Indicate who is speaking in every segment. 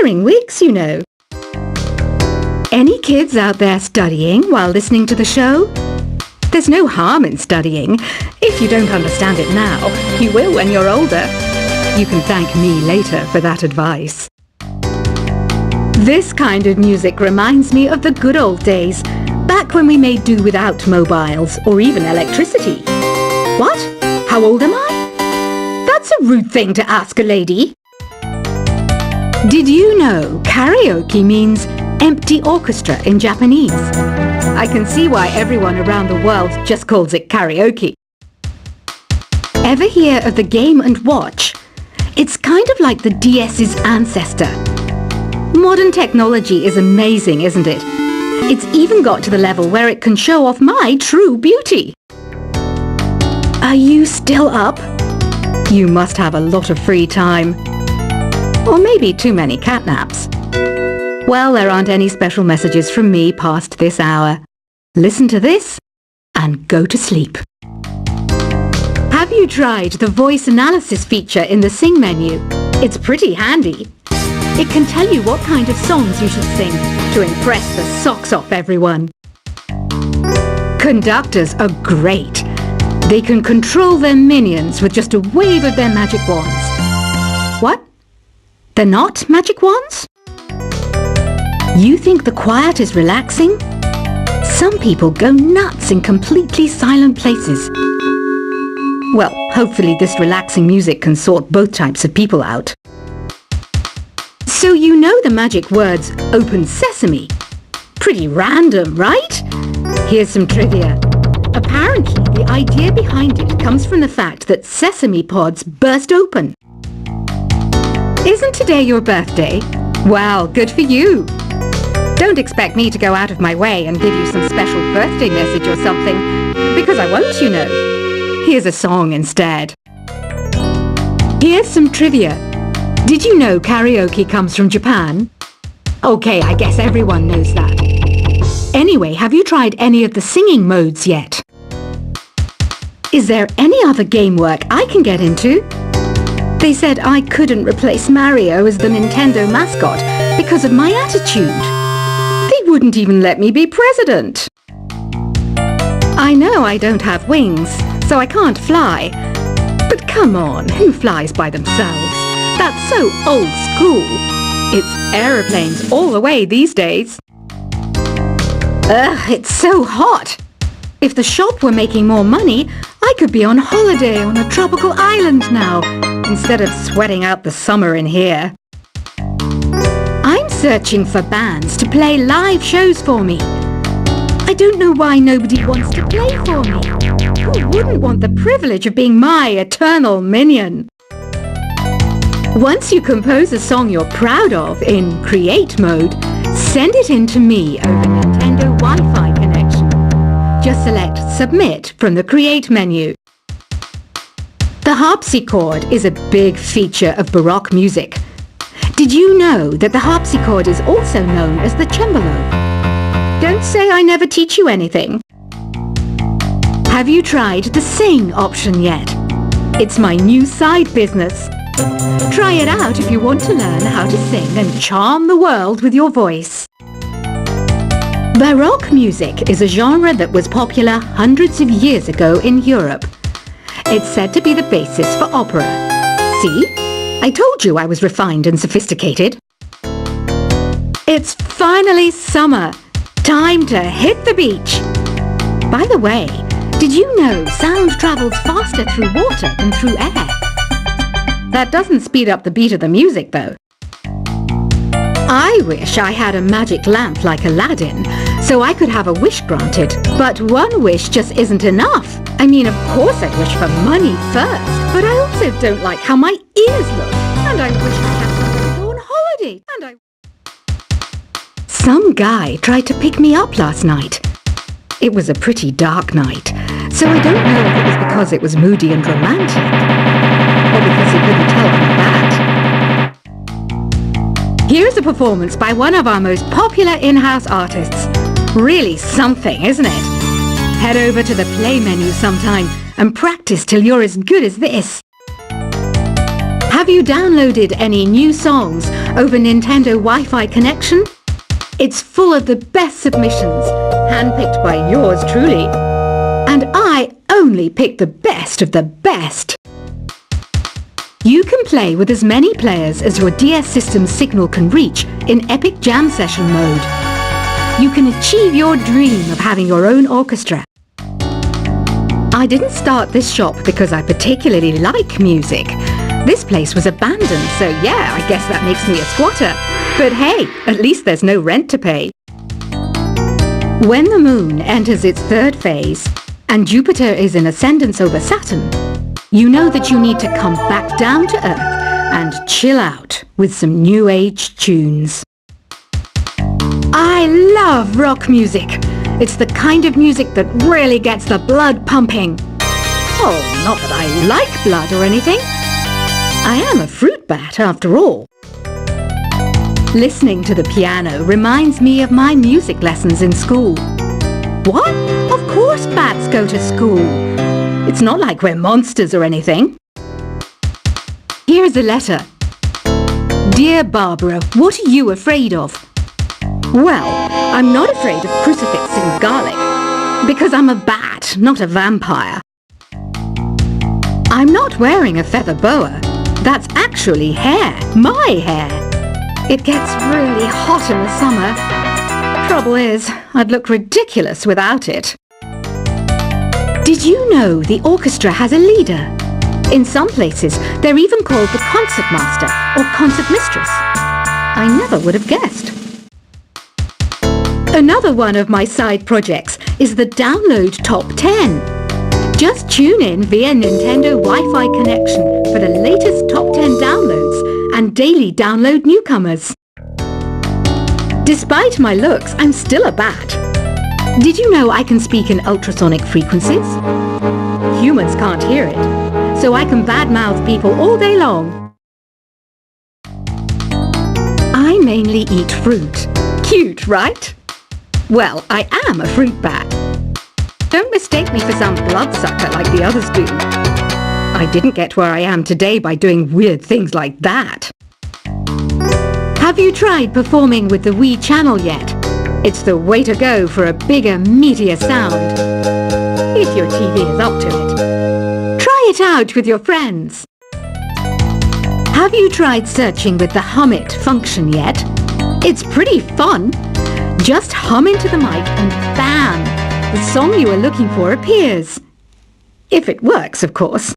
Speaker 1: flattering wigs, you know. Any kids out there studying while listening to the show? There's no harm in studying. If you don't understand it now, you will when you're older. You can thank me later for that advice. This kind of music reminds me of the good old days, back when we made do without mobiles or even electricity. What? How old am I? That's a rude thing to ask a lady. Did you know karaoke means empty orchestra in Japanese? I can see why everyone around the world just calls it karaoke. Ever hear of the Game & Watch? It's kind of like the DS's ancestor. Modern technology is amazing, isn't it? It's even got to the level where it can show off my true beauty. Are you still up? You must have a lot of free time. Or maybe too many catnaps. Well, there aren't any special messages from me past this hour. Listen to this and go to sleep. Have you tried the voice analysis feature in the Sing menu? It's pretty handy. It can tell you what kind of songs you should sing to impress the socks off everyone. Conductors are great. They can control their minions with just a wave of their magic wands. What? They're not magic wands? You think the quiet is relaxing? Some people go nuts in completely silent places. Well, hopefully this relaxing music can sort both types of people out. So you know the magic words "Open Sesame." Pretty random, right? Here's some trivia. Apparently, the idea behind it comes from the fact that sesame pods burst open. Isn't today your birthday? Well, good for you. Don't expect me to go out of my way and give you some special birthday message or something, because I won't, you know. Here's a song instead. Here's some trivia. Did you know karaoke comes from Japan? Okay, I guess everyone knows that. Anyway, have you tried any of the singing modes yet? Is there any other game work I can get into? They said I couldn't replace Mario as the Nintendo mascot because of my attitude. They wouldn't even let me be president. I know I don't have wings, so I can't fly. But come on, who flies by themselves? That's so old school. It's aeroplanes all the way these days. Ugh, it's so hot. If the shop were making more money, I could be on holiday on a tropical island now, instead of sweating out the summer in here. I'm searching for bands to play live shows for me. I don't know why nobody wants to play for me. Who wouldn't want the privilege of being my eternal minion? Once you compose a song you're proud of in Create mode, send it in to me over Nintendo Wi-Fi connection. Just select Submit from the Create menu. The harpsichord is a big feature of Baroque music. Did you know that the harpsichord is also known as the cembalo? Don't say I never teach you anything. Have you tried the Sing option yet? It's my new side business. Try it out if you want to learn how to sing and charm the world with your voice. Baroque music is a genre that was popular hundreds of years ago in Europe. It's said to be the basis for opera. See? I told you I was refined and sophisticated. It's finally summer. Time to hit the beach. By the way, did you know sound travels faster through water than through air? That doesn't speed up the beat of the music, though. I wish I had a magic lamp like Aladdin, so I could have a wish granted. But one wish just isn't enough. I mean, of course I'd wish for money first, but I also don't like how my ears look. And I wish I had somewhere to go on holiday. Some guy tried to pick me up last night. It was a pretty dark night, so I don't know if it was because it was moody and romantic, or because he couldn't tell from that. Here's a performance by one of our most popular in-house artists. Really something, isn't it? Head over to the play menu sometime and practice till you're as good as this. Have you downloaded any new songs over Nintendo Wi-Fi connection? It's full of the best submissions, handpicked by yours truly. And I only pick the best of the best. You can play with as many players as your DS system's signal can reach in Epic Jam Session mode. You can achieve your dream of having your own orchestra. I didn't start this shop because I particularly like music. This place was abandoned, so yeah, I guess that makes me a squatter. But hey, at least there's no rent to pay. When the moon enters its third phase, and Jupiter is in ascendance over Saturn, you know that you need to come back down to Earth and chill out with some new age tunes. I love rock music. It's the kind of music that really gets the blood pumping. Oh, not that I like blood or anything. I am a fruit bat after all. Listening to the piano reminds me of my music lessons in school. What? Of course bats go to school. It's not like we're monsters or anything. Here's a letter. Dear Barbara, what are you afraid of? Well, I'm not afraid of crucifix and garlic, because I'm a bat, not a vampire. I'm not wearing a feather boa. That's actually hair, my hair. It gets really hot in the summer. Trouble is, I'd look ridiculous without it. Did you know the orchestra has a leader? In some places, they're even called the concert master or concert mistress. I never would have guessed. Another one of my side projects is the Download Top 10. Just tune in via Nintendo Wi-Fi connection for the latest Top 10 downloads and daily download newcomers. Despite my looks, I'm still a bat. Did you know I can speak in ultrasonic frequencies? Humans can't hear it, so I can badmouth people all day long. I mainly eat fruit. Cute, right? Well, I am a fruit bat. Don't mistake me for some bloodsucker like the others do. I didn't get where I am today by doing weird things like that. Have you tried performing with the Wii channel yet? It's the way to go for a bigger, meatier sound. If your TV is up to it. Try it out with your friends. Have you tried searching with the Hum It function yet? It's pretty fun. Just hum into the mic and bam! The song you are looking for appears. If it works, of course.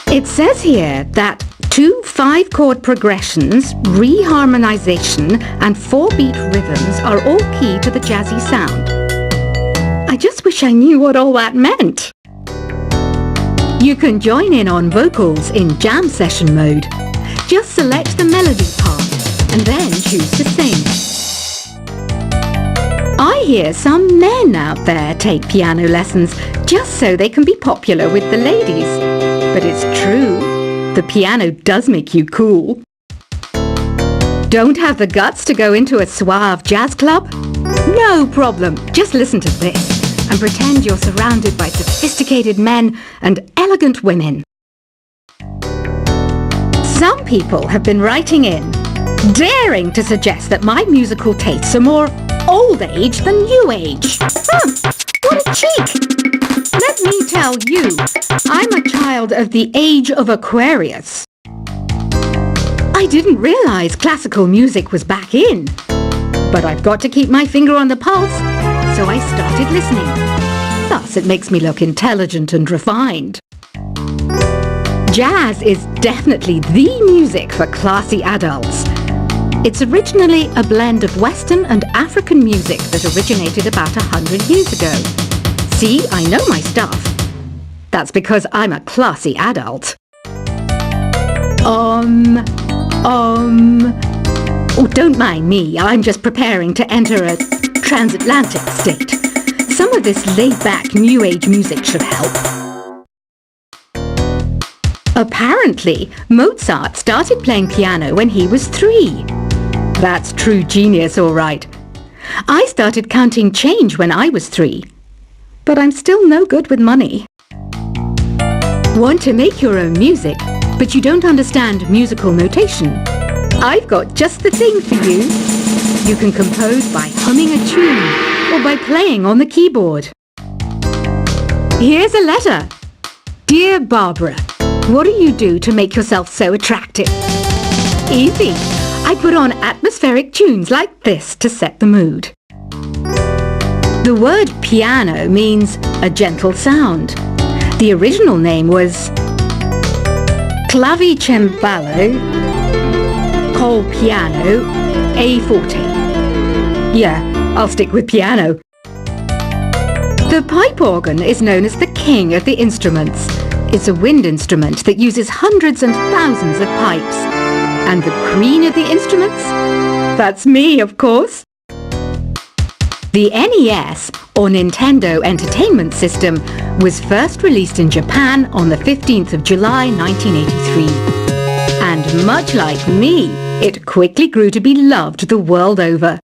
Speaker 1: It says here that 2 5-chord progressions, reharmonization and 4-beat rhythms are all key to the jazzy sound. I just wish I knew what all that meant. You can join in on vocals in jam session mode. Just select the melody part and then choose to sing. I hear some men out there take piano lessons just so they can be popular with the ladies. But it's true, the piano does make you cool. Don't have the guts to go into a suave jazz club? No problem, just listen to this and pretend you're surrounded by sophisticated men and elegant women. Some people have been writing in, daring to suggest that my musical tastes are more old age than new age. What a cheek! Let me tell you, I'm a child of the age of Aquarius. I didn't realize classical music was back in. But I've got to keep my finger on the pulse, so I started listening. Thus, it makes me look intelligent and refined. Jazz is definitely the music for classy adults. It's originally a blend of Western and African music that originated about 100 years ago. See, I know my stuff. That's because I'm a classy adult. Oh, don't mind me. I'm just preparing to enter a transatlantic state. Some of this laid-back New Age music should help. Apparently, Mozart started playing piano when he was 3. That's true genius, all right. I started counting change when I was 3. But I'm still no good with money. Want to make your own music? but you don't understand musical notation, I've got just the thing for you. You can compose by humming a tune or by playing on the keyboard. Here's a letter. Dear Barbara, what do you do to make yourself so attractive? Easy. I put on atmospheric tunes like this to set the mood. The word piano means a gentle sound. The original name was clavicembalo col piano A forte. Yeah, I'll stick with piano. The pipe organ is known as the king of the instruments. It's a wind instrument that uses hundreds and thousands of pipes. And the queen of the instruments? That's me, of course. The NES, or Nintendo Entertainment System, was first released in Japan on the 15th of July 1983. And much like me, it quickly grew to be loved the world over.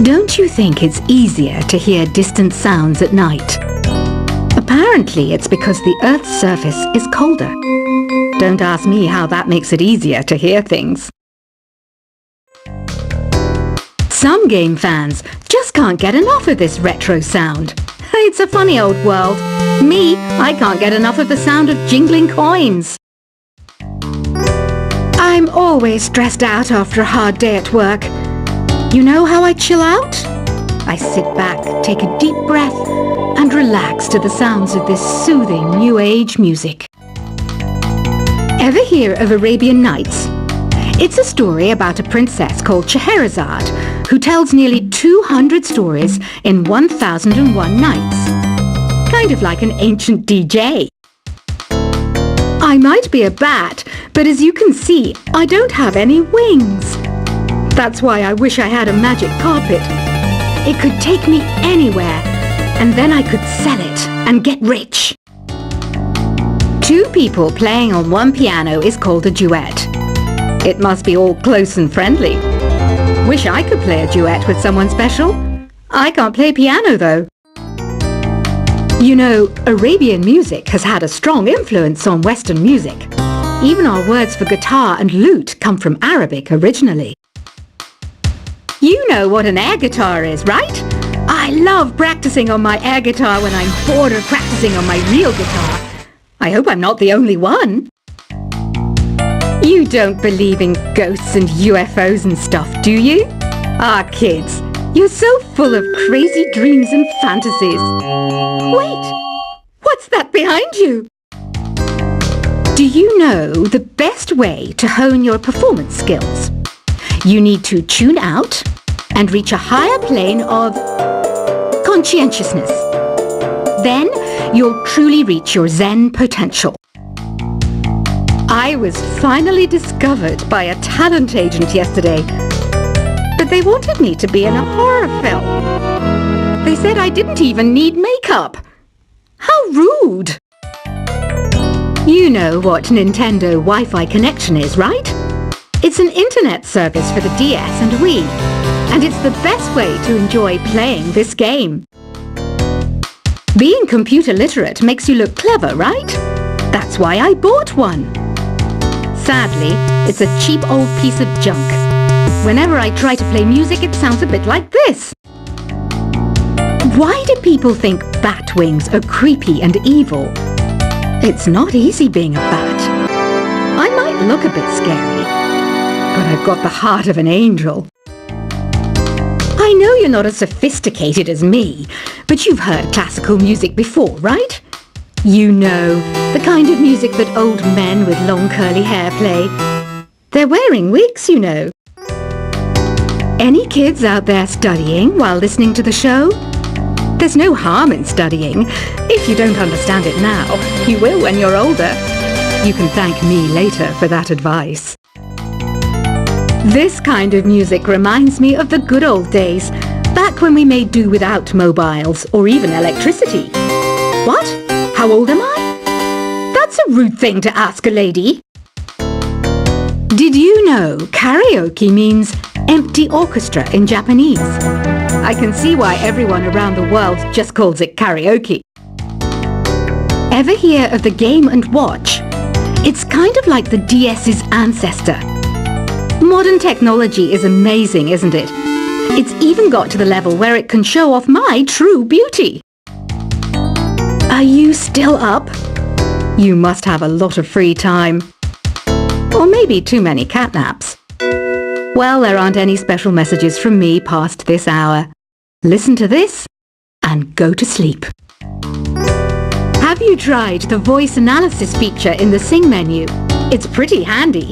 Speaker 1: Don't you think it's easier to hear distant sounds at night? Apparently it's because the Earth's surface is colder. Don't ask me how that makes it easier to hear things. Some game fans just can't get enough of this retro sound. It's a funny old world. Me, I can't get enough of the sound of jingling coins. I'm always stressed out after a hard day at work. You know how I chill out? I sit back, take a deep breath, and relax to the sounds of this soothing New Age music. Ever hear of Arabian Nights? It's a story about a princess called Scheherazade who tells nearly 200 stories in 1001 nights. Kind of like an ancient DJ. I might be a bat, but as you can see, I don't have any wings. That's why I wish I had a magic carpet. It could take me anywhere, and then I could sell it and get rich. Two people playing on one piano is called a duet. It must be all close and friendly. Wish I could play a duet with someone special. I can't play piano though. You know, Arabian music has had a strong influence on Western music. Even our words for guitar and lute come from Arabic originally. You know what an air guitar is, right? I love practicing on my air guitar when I'm bored of practicing on my real guitar. I hope I'm not the only one. You don't believe in ghosts and UFOs and stuff, do you? Ah, kids, you're so full of crazy dreams and fantasies. Wait, what's that behind you? Do you know the best way to hone your performance skills? You need to tune out and reach a higher plane of conscientiousness. Then you'll truly reach your Zen potential. I was finally discovered by a talent agent yesterday, but they wanted me to be in a horror film. They said I didn't even need makeup. How rude! You know what Nintendo Wi-Fi connection is, right? It's an internet service for the DS and Wii, and it's the best way to enjoy playing this game. Being computer literate makes you look clever, right? That's why I bought one. Sadly, it's a cheap old piece of junk. Whenever I try to play music, it sounds a bit like this. Why do people think bat wings are creepy and evil? It's not easy being a bat. I might look a bit scary, but I've got the heart of an angel. I know you're not as sophisticated as me, but you've heard classical music before, right? You know, the kind of music that old men with long curly hair play. They're wearing wigs, you know. Any kids out there studying while listening to the show? There's no harm in studying. If you don't understand it now, you will when you're older. You can thank me later for that advice. This kind of music reminds me of the good old days, back when we made do without mobiles or even electricity. What? How old am I? That's a rude thing to ask a lady. Did you know karaoke means empty orchestra in Japanese? I can see why everyone around the world just calls it karaoke. Ever hear of the Game & Watch? It's kind of like the DS's ancestor. Modern technology is amazing, isn't it? It's even got to the level where it can show off my true beauty. Are you still up? You must have a lot of free time. Or maybe too many catnaps. Well, there aren't any special messages from me past this hour. Listen to this and go to sleep. Have you tried the voice analysis feature in the Sing menu? It's pretty handy.